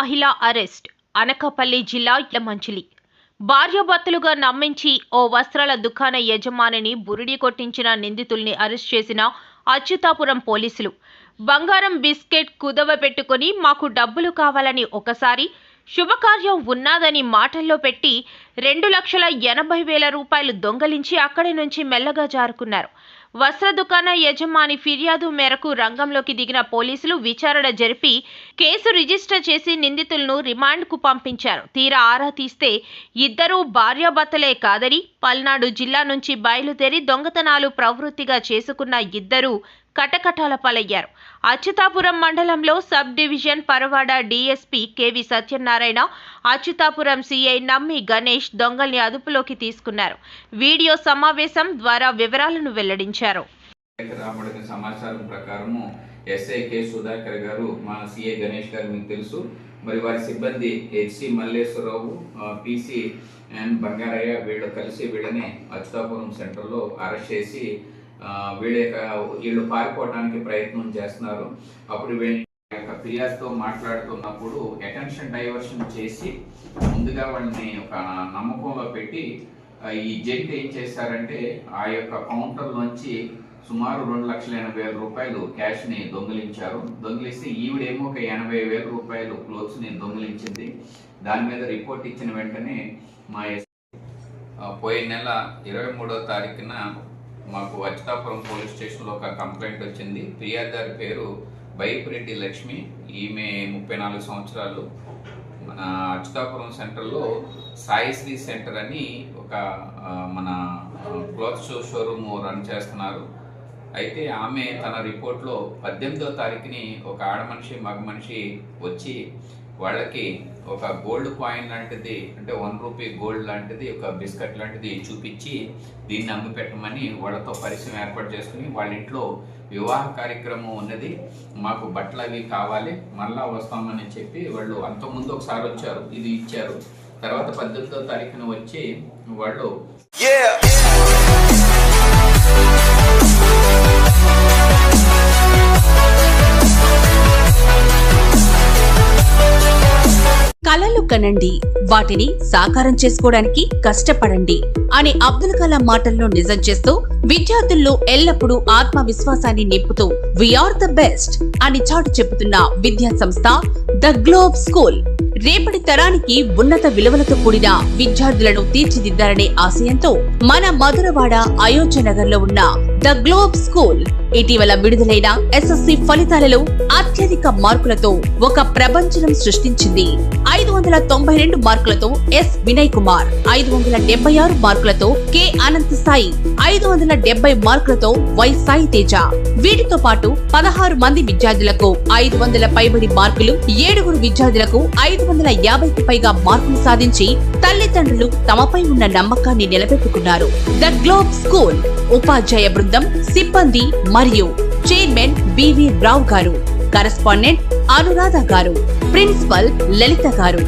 మహిళ అరెస్ట్. అనకాపల్లి జిల్లా యలమంచిలి. భార్యాభర్తలుగా నమ్మించి ఓ వస్త్రాల దుకాణ యజమానిని బురిడి కొట్టించిన నిందితుల్ని అరెస్ట్ చేసిన అచ్యుతాపురం పోలీసులు. బంగారం బిస్కెట్ కుదవపెట్టుకుని మాకు డబ్బులు కావాలని ఒకసారి, శుభకార్యం ఉన్నాదని మాటల్లో పెట్టి 2,80,000 రూపాయలు దొంగలించి అక్కడి నుంచి మెల్లగా జారుకున్నారు. వస్త్ర దుకాణ యజమాని ఫిర్యాదు మేరకు రంగంలోకి దిగిన పోలీసులు విచారణ జరిపి కేసు రిజిస్టర్ చేసి నిందితులను రిమాండ్కు పంపించారు. తీరా ఆరా తీస్తే ఇద్దరూ భార్యాభర్తలే కాదని, పల్నాడు జిల్లా నుంచి బయలుదేరి దొంగతనాలు ప్రవృత్తిగా చేసుకున్న ఇద్దరూ కటకటాల పాలయ్యారు. అచ్యుతాపురం మండలంలో sub division Paravada DSP KV Satyanarayana, Atchutapuram CI Nammi Ganesh దొంగల్ని అదుపులోకి తీసుకున్నారు. వీడియో సమావేశం ద్వారా వివరాలను వెల్లడించారు. రాబడిన సమాచారం ప్రకారము ఎస్ఐ కె సుధాకర్ గారు, మా సిఐ గణేష్ గారు మీకు తెలుసు. మరి వారి సిబ్బంది HC Malleswara Rao, PC and Bangarayya వీళ్ళు కలిసి వీళ్ళని అచ్యుతాపురం సెంటర్లో అరెస్ట్ చేసి వీళ్ళు పారిపోవడానికి ప్రయత్నం చేస్తున్నారు. అప్పుడు వీళ్ళ ఫిర్యాదుతో మాట్లాడుతున్నప్పుడు అటెన్షన్ డైవర్షన్ చేసి ముందుగా వాళ్ళని ఒక నమ్మకంలో పెట్టి ఈ జెట్ ఏం చేశారంటే ఆ యొక్క కౌంటర్లోంచి సుమారు 2,80,000 రూపాయలు క్యాష్ని దొంగిలించారు. దొంగిలిస్తే ఈవిడేమో ఒక 80,000 రూపాయలు క్లోత్స్ని దొంగిలించింది. దాని మీద రిపోర్ట్ ఇచ్చిన వెంటనే మా పోయిన నెల 23వ తారీఖున మాకు అచ్యుతాపురం పోలీస్ స్టేషన్లో ఒక కంప్లైంట్ వచ్చింది. ఫిర్యాదుదారి పేరు బైపురెడ్డి లక్ష్మి, ఈమె 34 సంవత్సరాలు. మన అచ్యుతాపురం సెంటర్లో సాయిశ్రీ సెంటర్ అని ఒక మన క్లాత్ షోరూమ్ రన్ చేస్తున్నారు. అయితే ఆమె తన రిపోర్ట్లో 18వ తారీఖుని ఒక ఆడ మనిషి మగ మనిషి వచ్చి వాళ్ళకి ఒక గోల్డ్ కాయిన్ లాంటిది, అంటే 1 రూపీ గోల్డ్ లాంటిది, ఒక బిస్కెట్ లాంటిది చూపించి దీన్ని అమ్మి పెట్టమని వాళ్ళతో పరిచయం ఏర్పాటు చేసుకుని వాళ్ళ ఇంట్లో వివాహ కార్యక్రమం ఉన్నది, మాకు బట్టలు అవి కావాలి, మళ్ళా వస్తామని చెప్పి వాళ్ళు అంతకుముందు ఒకసారి వచ్చారు, ఇది ఇచ్చారు. తర్వాత 18వ తారీఖున వచ్చి వాళ్ళు కలలు కనండి, వాటిని సాకారం చేసుకోవడానికి కష్టపడండి అని అబ్దుల్ కలాం మాటల్లో నిజం చేస్తూ విద్యార్థుల్లో ఎల్లప్పుడూ ఆత్మవిశ్వాసాన్ని నింపుతూ వీఆర్ ద బెస్ట్ అని చాటు చెబుతున్న విద్యా సంస్థ ద గ్లోబ్ స్కూల్ రేపటి తరానికి ఉన్నత విలువలతో కూడిన విద్యార్థులను తీర్చిదిద్దాలనే ఆశయంతో మన మధురవాడ అయోధ్య నగర్ లో ఉన్న ద గ్లోబ్ స్కూల్ ఇటీవల విడుదలైన ఎస్ఎస్సి ఫలితాలలో అత్యధిక మార్కులతో ఒక ప్రపంచం సృష్టించింది. 592 మార్కులతో ఎస్ వినయ్ కుమార్, 576 మార్కులతో కె అనంత్ సాయి, 570 మార్కులతో వై సాయి తేజ. వీటితో పాటు 16 మంది విద్యార్థులకు 500 పైబడి మార్కులు, 7 విద్యార్థులకు 550కి పైగా మార్కులు సాధించి తల్లిదండ్రులు తమపై ఉన్న నమ్మకాన్ని నిలబెట్టుకున్నారు. ద గ్లోబ్ స్కూల్ ఉపాధ్యాయ బృందం, సిబ్బంది మరియు చైర్మన్ బివి రావు గారు, కరెస్పాండెంట్ అనురాధ గారు, ప్రిన్సిపల్ లలిత గారు.